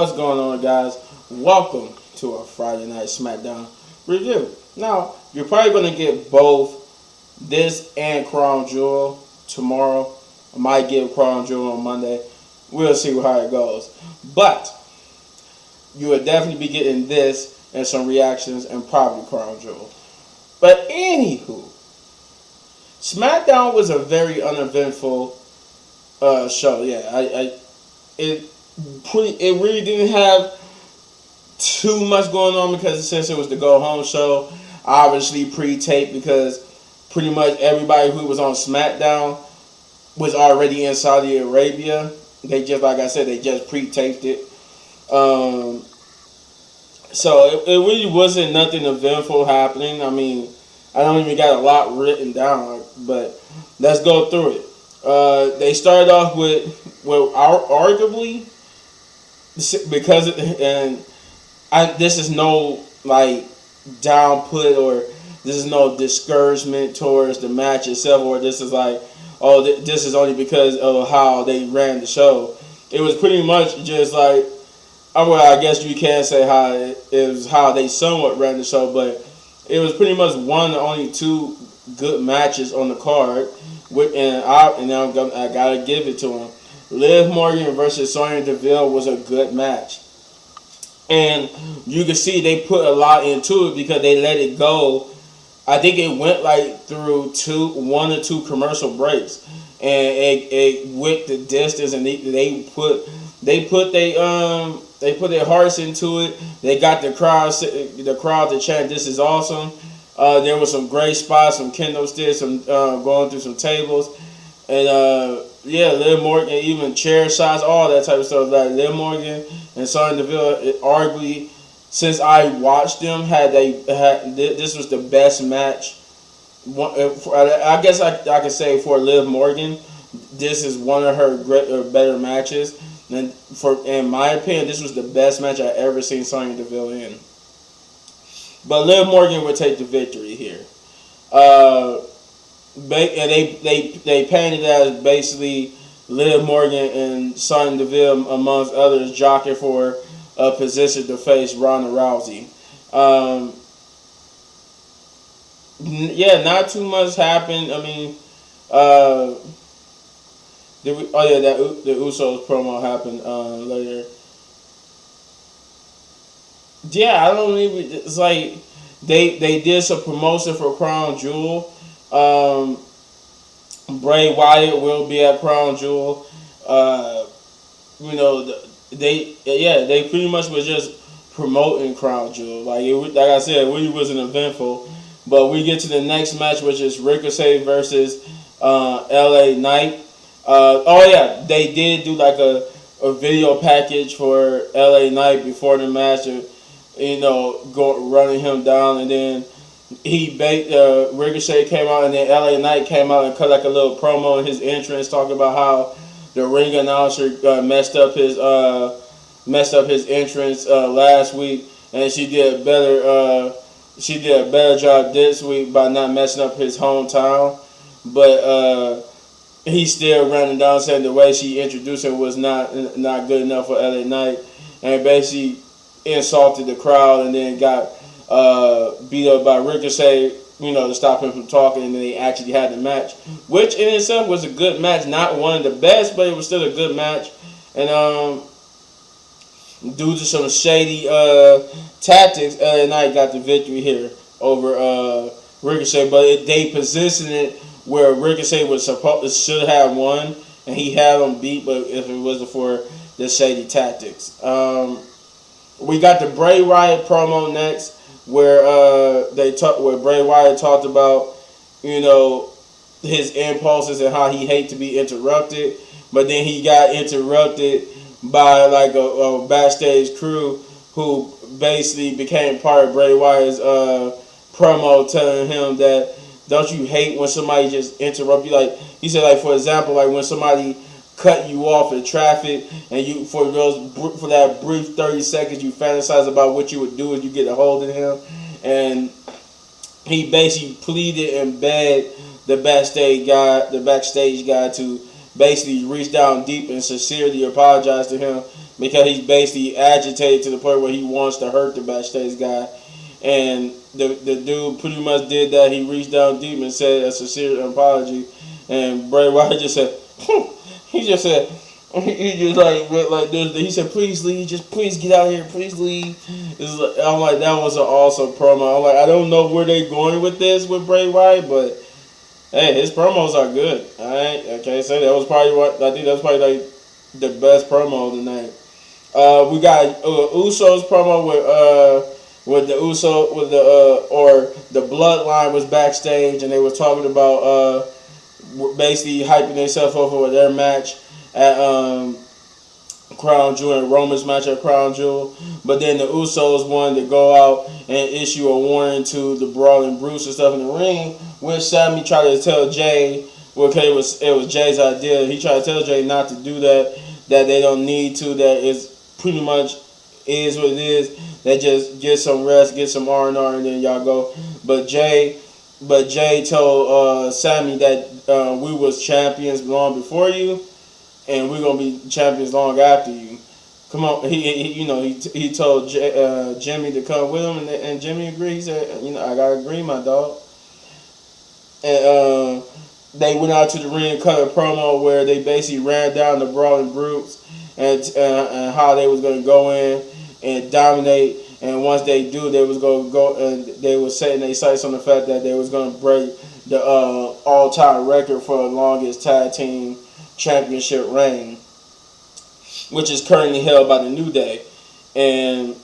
What's going on, guys? Welcome to our Friday Night Smackdown review. Now, you're probably going to get both this and Crown Jewel tomorrow. I might give Crown Jewel on Monday. We'll see how it goes. But you will definitely be getting this and some reactions and probably Crown Jewel. But anywho, Smackdown was a very uneventful show. Yeah, it really didn't have too much going on because since it was the go home show, obviously pre-taped because pretty much everybody who was on Smackdown was already in Saudi Arabia. They just, like I said, they just pre-taped it. So it really wasn't nothing eventful happening. I mean, I don't even got a lot written down, but let's go through it. They started off with arguably, because this is no like downput or this is no discouragement towards the match itself, or this is like, oh, this is only because of how they ran the show. It was pretty much just like, well, I guess you can say how it was how they somewhat ran the show, but it was pretty much one of only two good matches on the card. And I gotta give it to them. Liv Morgan versus Sonya Deville was a good match, and you can see they put a lot into it because they let it go. I think it went like through one or two commercial breaks, and it went the distance, and they put their hearts into it. They got the crowd to chant, "This is awesome." There was some great spots, some kendo sticks, some going through some tables, and Liv Morgan, even chair shots, all that type of stuff. Like Liv Morgan and Sonya Deville, arguably, since I watched them, this was the best match. I guess I could say for Liv Morgan, this is one of her better matches. And in my opinion, this was the best match I ever seen Sonya Deville in. But Liv Morgan would take the victory here. And they painted it as basically Liv Morgan and Sonya Deville, amongst others, jockeying for a position to face Ronda Rousey. Not too much happened. I mean, the Usos promo happened later. Yeah, I don't even. It's like they did some promotion for Crown Jewel. Bray Wyatt will be at Crown Jewel. They pretty much was just promoting Crown Jewel. Like I said, it really wasn't eventful. But we get to the next match, which is Ricochet versus LA Knight. They did do like a video package for LA Knight before the match, running him down, and then Ricochet came out, and then LA Knight came out and cut like a little promo in his entrance, talking about how the ring announcer messed up his entrance last week, and she did a better job this week by not messing up his hometown, but he still ran him down, saying the way she introduced him was not good enough for LA Knight, and basically insulted the crowd, and then got beat up by Ricochet, to stop him from talking, and then they actually had the match, which in itself was a good match. Not one of the best, but it was still a good match. And due to some shady tactics, LA Knight got the victory here over Ricochet, but they positioned it where Ricochet should have won, and he had him beat, but if it wasn't for the shady tactics. We got the Bray Wyatt promo next, where Bray Wyatt talked about, his impulses and how he hated to be interrupted, but then he got interrupted by like a backstage crew who basically became part of Bray Wyatt's promo, telling him that, don't you hate when somebody just interrupt you? Like he said, like for example, like when somebody cut you off in traffic, and you for that brief 30 seconds you fantasize about what you would do if you get a hold of him, and he basically pleaded and begged the backstage guy to basically reach down deep and sincerely apologize to him because he's basically agitated to the point where he wants to hurt the backstage guy. And the dude pretty much did that. He reached down deep and said a sincere apology. And Bray Wyatt just said, he just said, he just like this. He said, "Please leave, just please get out of here, please leave." I'm like, that was an awesome promo. I'm like, I don't know where they going with this with Bray Wyatt, but hey, his promos are good. I can't say that was probably like the best promo of the night. We got Usos promo with the Bloodline was backstage, and they were talking about basically hyping themselves up for their match at Crown Jewel and Roman's match at Crown Jewel. But then the Usos wanted to go out and issue a warning to the Brawling Brutes and stuff in the ring, which Sammy tried to tell Jay. Okay, it was Jay's idea. He tried to tell Jay not to do that they don't need to, that it's pretty much is what it is. They just get some rest, get some R&R, and then y'all go. But Jay told Sammy that we was champions long before you, and we're gonna be champions long after you. Come on, he told Jimmy to come with him, and Jimmy agreed. He said, I gotta agree, my dog. And they went out to the ring and cut a promo where they basically ran down the Brawling Brutes and how they was gonna go in and dominate. And once they do, they was gonna go and they was setting their sights on the fact that they was gonna break the all-time record for the longest tag team championship reign, which is currently held by the New Day. And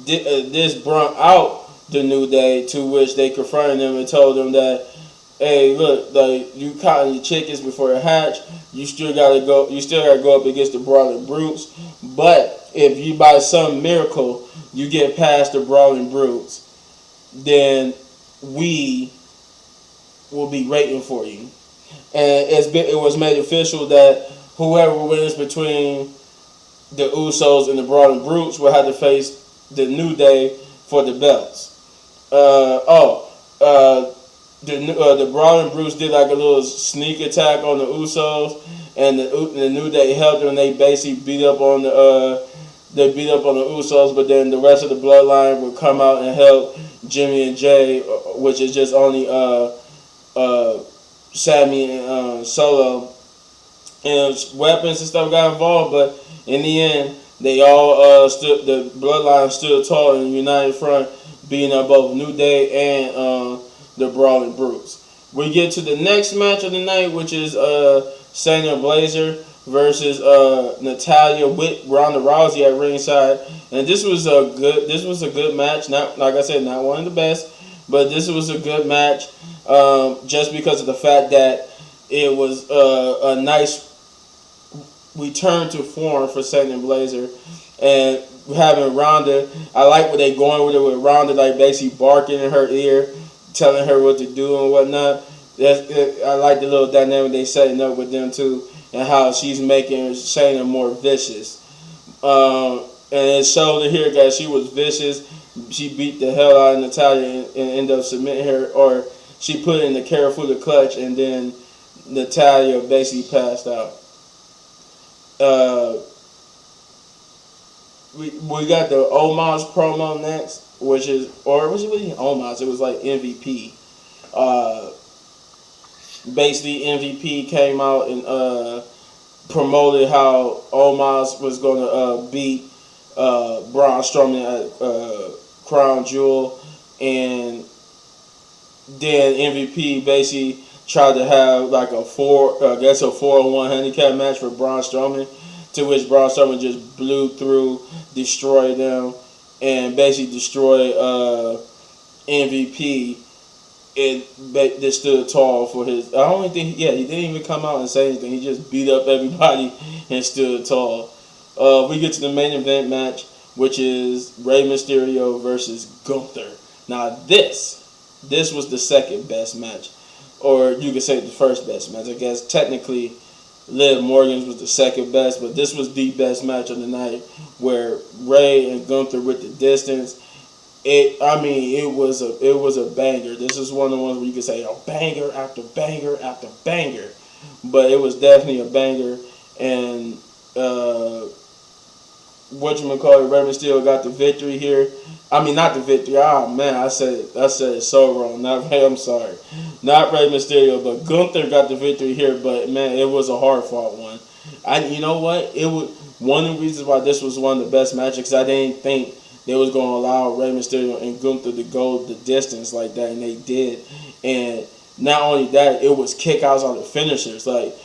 this brought out the New Day, to which they confronted them and told them that, hey, look, you counting your chickens before they hatch. You still gotta go up against the Brawling Brutes. But if you by some miracle you get past the Brawling Brutes, then we will be waiting for you. And it was made official that whoever wins between the Usos and the Brawling Brutes will have to face the New Day for the belts. The Brawling Brutes did like a little sneak attack on the Usos, and the New Day helped them, and they basically beat up on the Usos. But then the rest of the Bloodline would come out and help Jimmy and Jay, which is just only Sammy and Solo, and weapons and stuff got involved. But in the end, they all the Bloodline stood tall in a united front, beating up both New Day and the Brawling Brutes. We get to the next match of the night, which is Shayna Baszler versus Natalya with Ronda Rousey at ringside. And this was a good match. Not, like I said, not one of the best, but this was a good match just because of the fact that it was a nice return to form for Shayna Baszler. And having Ronda, I like what they going with it, with Ronda like basically barking in her ear, telling her what to do and whatnot. I like the little dynamic they setting up with them too, and how she's making Shayna more vicious. And it showed here that she was vicious. She beat the hell out of Natalya and ended up submitting her, or she put in the Karafuda clutch, and then Natalya basically passed out. We got the Omos promo next, which is, or was it really Omos? It was like MVP. Basically, MVP came out and promoted how Omos was going to beat Braun Strowman at Crown Jewel, and then MVP basically tried to have like a 4-on-1 handicap match for Braun Strowman, to which Braun Strowman just blew through, destroyed them, and basically destroyed MVP. That stood tall for his. I don't think. Yeah, he didn't even come out and say anything. He just beat up everybody and stood tall. We get to the main event match, which is Rey Mysterio versus Gunther. Now this was the second best match, or you could say the first best match. I guess technically, Liv Morgan's was the second best, but this was the best match of the night, where Rey and Gunther with the distance. It was a banger. This is one of the ones where you can say banger after banger after banger, but it was definitely a banger. And whatchamacallit, Rey Mysterio got the victory here. I mean, not the victory. Ah, man, I said it so wrong. Not Rey. I'm sorry, not Rey Mysterio, but Gunther got the victory here. But man, it was a hard fought one. You know what? It was one of the reasons why this was one of the best matches. Because I didn't think they was going to allow Rey Mysterio and Gunther to go the distance like that, and they did. And not only that, it was kickouts on the finishers. Like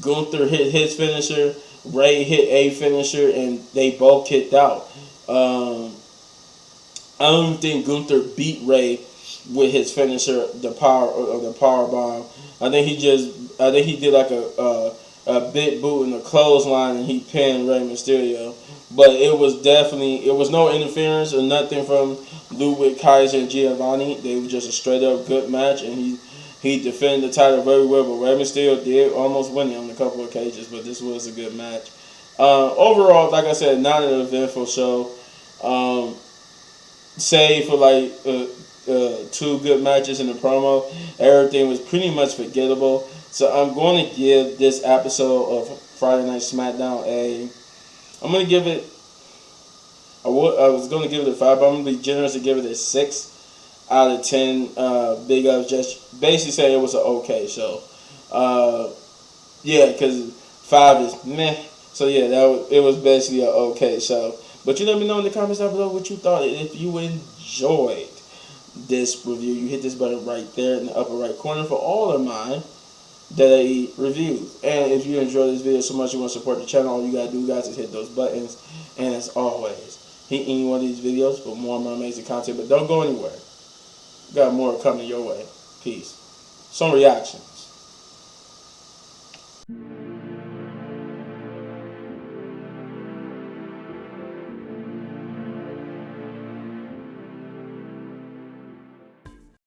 Gunther hit his finisher, Ray hit a finisher, and they both kicked out. I don't even think Gunther beat Ray with his finisher, the power bomb. I think he did like a big boot in the clothesline, and he pinned Rey Mysterio. But it was no interference or nothing from Ludwig, Kaiser, and Giovanni. They were just a straight up good match, and he defended the title very well. But Rey Mysterio did almost win it on a couple of occasions, but this was a good match. Overall, like I said, not an eventful show. Save for like 2 good matches in the promo, everything was pretty much forgettable. So I'm going to give this episode of Friday Night Smackdown I'm going to give it. I was going to give it a 5, but I'm going to be generous and give it a 6 out of 10. Big ups, just basically say it was an okay show. Yeah, because 5 is meh. So yeah, it was basically an okay show. But you let me know in the comments down below what you thought. If you enjoyed this review, you hit this button right there in the upper right corner for all of my daily reviews. And if you enjoyed this video so much you want to support the channel, all you gotta do, guys, is hit those buttons. And as always, hit any one of these videos for more and more amazing content. But don't go anywhere. Got more coming your way. Peace. Some reactions.